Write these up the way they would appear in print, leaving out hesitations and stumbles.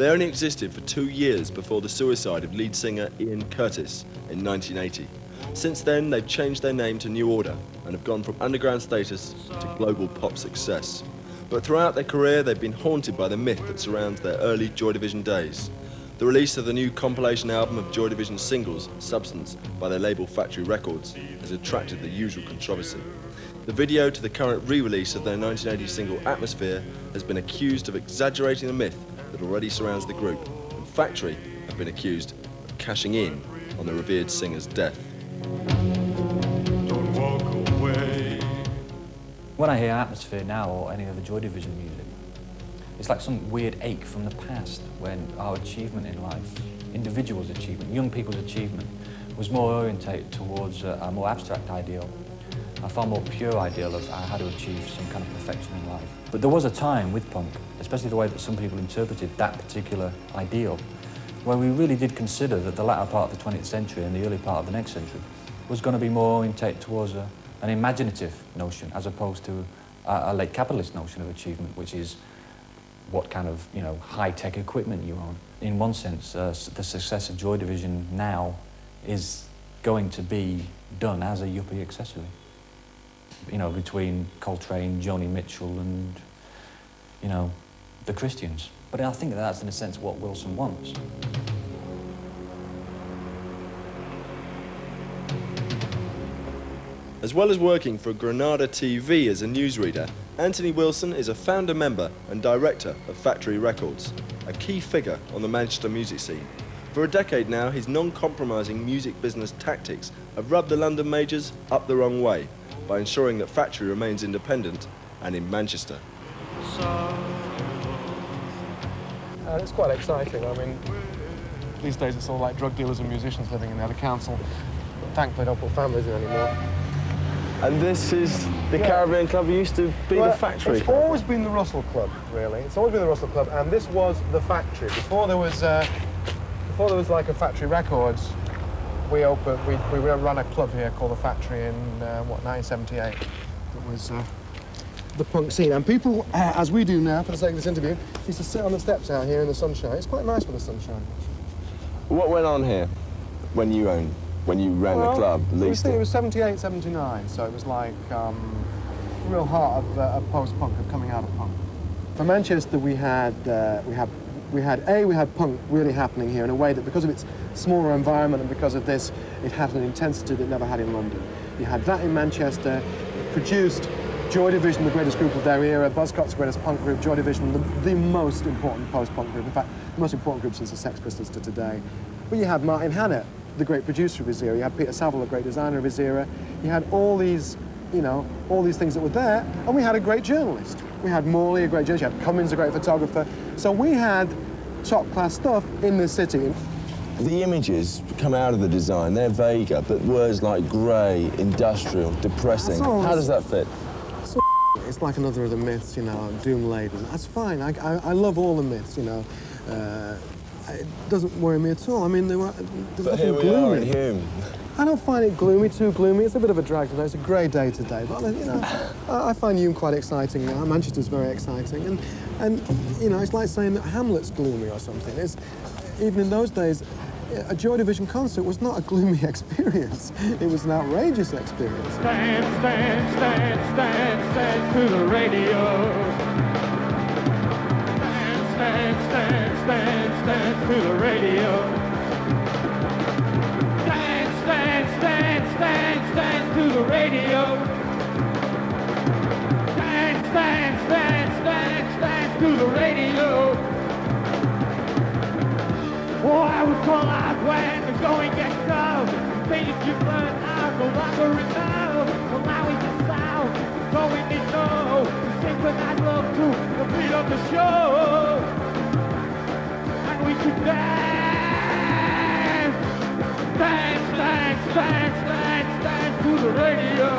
They only existed for 2 years before the suicide of lead singer Ian Curtis in 1980. Since then, they've changed their name to New Order and have gone from underground status to global pop success. But throughout their career, they've been haunted by the myth that surrounds their early Joy Division days. The release of the new compilation album of Joy Division singles, Substance, by their label Factory Records, has attracted the usual controversy. The video to the current re-release of their 1980 single Atmosphere has been accused of exaggerating the myth that already surrounds the group, and Factory have been accused of cashing in on the revered singer's death. Don't walk away. When I hear Atmosphere now or any other Joy Division music, it's like some weird ache from the past when our achievement in life, individuals' achievement, young people's achievement, was more orientated towards a more abstract ideal, a far more pure ideal of how to achieve some kind of perfection in life. But there was a time with punk, especially the way that some people interpreted that particular ideal, where we really did consider that the latter part of the 20th century and the early part of the next century was going to be more orientated towards an imaginative notion as opposed to a late capitalist notion of achievement, which is what kind of, high-tech equipment you own. In one sense, the success of Joy Division now is going to be done as a yuppie accessory. Between Coltrane, Joni Mitchell and, the Christians. But I think that's, in a sense, what Wilson wants. As well as working for Granada TV as a newsreader, Anthony Wilson is a founder member and director of Factory Records, a key figure on the Manchester music scene. For a decade now, his non-compromising music business tactics have rubbed the London majors up the wrong way by ensuring that Factory remains independent and in Manchester. It's quite exciting. I mean, these days it's all like drug dealers and musicians living in there. The council, thankfully, don't put families in anymore. And this is the Caribbean Club. It used to be the Factory It's Club. always been the Russell Club, really. It's always been the Russell Club, and this was the Factory. Before there was like a Factory Records, we ran a club here called the Factory in 1978. It was the punk scene, and people, as we do now for the sake of this interview, used to sit on the steps out here in the sunshine. It's quite nice with the sunshine. What went on here when you ran the club? At least it was 78, 79, so it was like real heart of post-punk, of coming out of punk. For Manchester, we had punk really happening here in a way that, because of its smaller environment and because of this, it had an intensity that it never had in London. You had that in Manchester. It produced Joy Division, the greatest group of their era, Buzzcocks, the greatest punk group, Joy Division, the most important post-punk group, in fact, the most important group since the Sex Pistols to today. But you had Martin Hannett, the great producer of his era. You had Peter Saville, the great designer of his era. You had all these, all these things that were there, and we had a great journalist. We had Morley, a great journalist. You had Cummins, a great photographer. So we had top-class stuff in this city. The images come out of the design. They're vaguer, but words like grey, industrial, depressing. How does that fit? It's like another of the myths, doom laden. That's fine. I love all the myths, It doesn't worry me at all. I mean, there's nothing gloomy. Hume. I don't find it too gloomy. It's a bit of a drag today. It's a grey day today, but I find Hume quite exciting. Manchester's very exciting, and it's like saying that Hamlet's gloomy or something. Even in those days, a Joy Division concert was not a gloomy experience. It was an outrageous experience. Stand to the radio. Stand to the radio. Stand to the radio. Stand to the radio. Oh, I was called out when the going gets tough. Things you learn are no longer enough. Well, now it's the sound, going to know. Synchronized love to the beat of the show. And we should dance. Dance to the radio.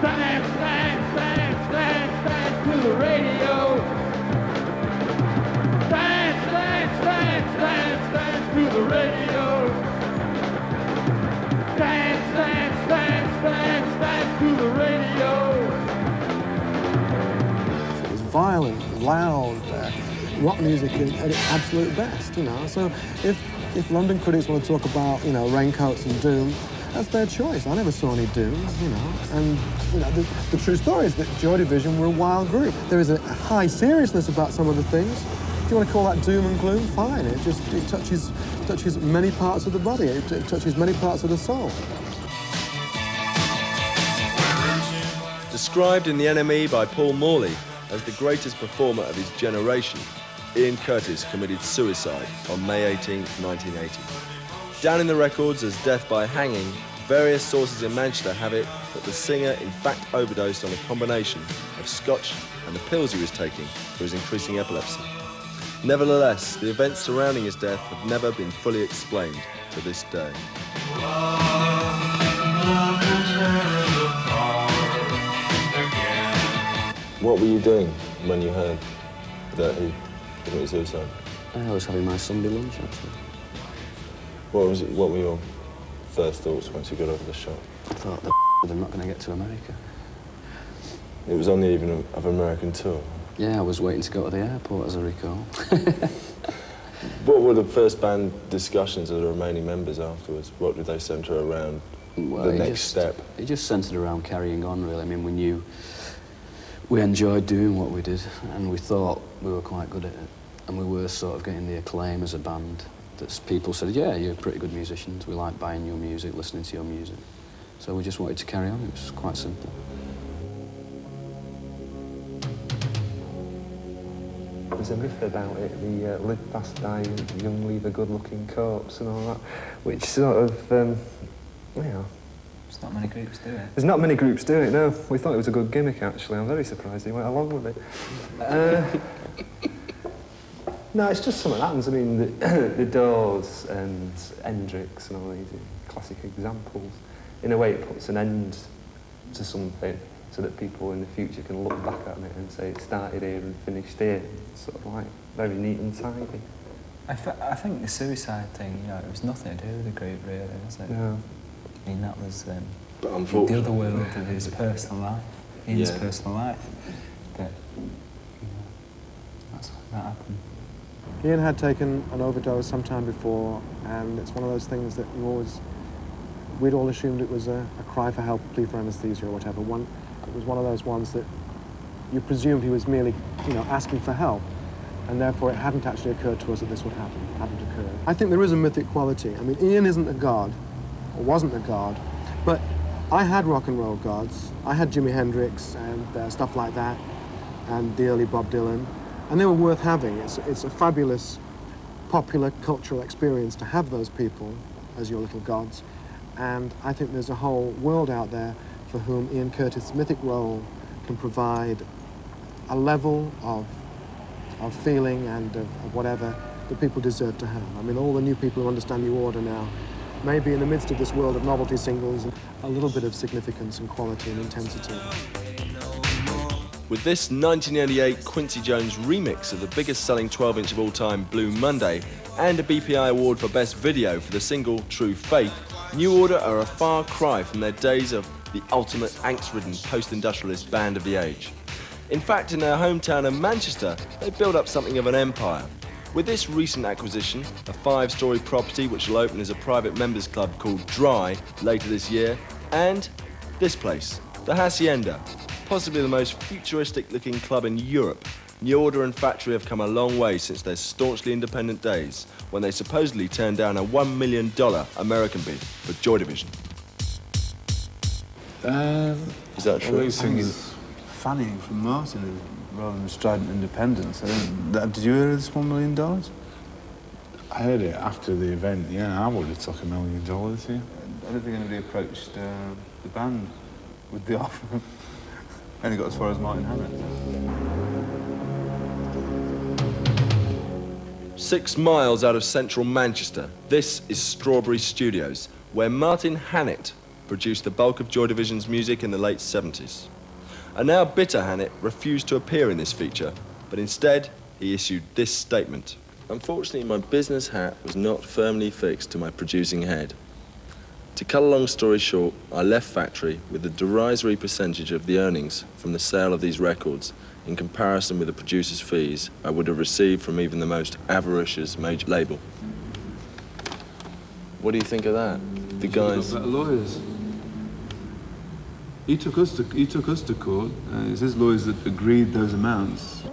Dance to the radio. Dance to the radio. Dance to the radio. It was violent, loud, rock music at its absolute best, you know. So if London critics want to talk about, you know, Raincoats and Doom, that's their choice. I never saw any Doom, you know. And, you know, the true story is that Joy Division were a wild group. There is a high seriousness about some of the things. If you want to call that doom and gloom, fine. It touches many parts of the body. It touches many parts of the soul. Described in The NME by Paul Morley as the greatest performer of his generation, Ian Curtis committed suicide on May 18, 1980. Down in the records as death by hanging, various sources in Manchester have it that the singer in fact overdosed on a combination of scotch and the pills he was taking for his increasing epilepsy. Nevertheless, the events surrounding his death have never been fully explained to this day. What were you doing when you heard that he committed suicide? I was having my Sunday lunch, actually. What were your first thoughts once you got over the shot? I thought that I'm not going to get to America. It was on the evening of American tour. Yeah, I was waiting to go to the airport, as I recall. What were the first band discussions of the remaining members afterwards? What did they centre around the next step? It just centred around carrying on, really. I mean, we knew we enjoyed doing what we did, and we thought we were quite good at it. And we were sort of getting the acclaim as a band that people said, yeah, you're pretty good musicians. We like buying your music, listening to your music. So we just wanted to carry on. It was quite simple. There's a myth about it, the live fast, die young, leave a good-looking corpse and all that, which sort of, you know... There's not many groups do it. There's not many groups do it, no. We thought it was a good gimmick, actually. I'm very surprised he went along with it. No, it's just something that happens. I mean, the Doors and Hendrix and all these classic examples. In a way, it puts an end to something so that people in the future can look back at it and say it started here and finished here. It's sort of like very neat and tidy. I think the suicide thing, you know, it was nothing to do with the group, really, was it? No. I mean, that was But the unfortunately, other world of his personal life, Ian's Yeah. personal life. That, you know, that happened. Ian had taken an overdose some time before, and it's one of those things that we'd all assumed it was a cry for help, plea for anaesthesia or whatever. It was one of those ones that you presumed he was merely, you know, asking for help, and therefore it hadn't actually occurred to us that this would happen. It hadn't occurred. I think there is a mythic quality. I mean, Ian isn't a god, or wasn't a god, but I had rock and roll gods. I had Jimi Hendrix and stuff like that, and the early Bob Dylan, and they were worth having. It's a fabulous, popular cultural experience to have those people as your little gods, and I think there's a whole world out there for whom Ian Curtis' mythic role can provide a level of feeling and of whatever that people deserve to have. I mean, all the new people who understand New Order now, maybe in the midst of this world of novelty singles, a little bit of significance and quality and intensity. with this 1988 Quincy Jones remix of the biggest selling 12-inch of all time, Blue Monday, and a BPI award for Best Video for the single True Faith, New Order are a far cry from their days of the ultimate angst-ridden post-industrialist band of the age. In fact, in their hometown of Manchester, they built up something of an empire. With this recent acquisition, a 5-storey property which will open as a private members club called Dry later this year, and this place, the Hacienda, possibly the most futuristic-looking club in Europe, New Order and Factory have come a long way since their staunchly independent days, when they supposedly turned down a $1 million American bid for Joy Division. Is that true? Well, I think it's funny from Martin rather than strident independence. Did you hear of this $1 million? I heard it after the event, yeah. I would have took $1 million, yeah. I don't think anybody approached the band with the offer. Only got as far as Martin Hannett. 6 miles out of central Manchester, this is Strawberry Studios, where Martin Hannett produced the bulk of Joy Division's music in the late 70s. A now bitter Hannett refused to appear in this feature, but instead he issued this statement. Unfortunately, my business hat was not firmly fixed to my producing head. To cut a long story short, I left Factory with a derisory percentage of the earnings from the sale of these records in comparison with the producer's fees I would have received from even the most avaricious major label. What do you think of that? The guys... Better lawyers. He took us to court. It's his lawyers that agreed those amounts.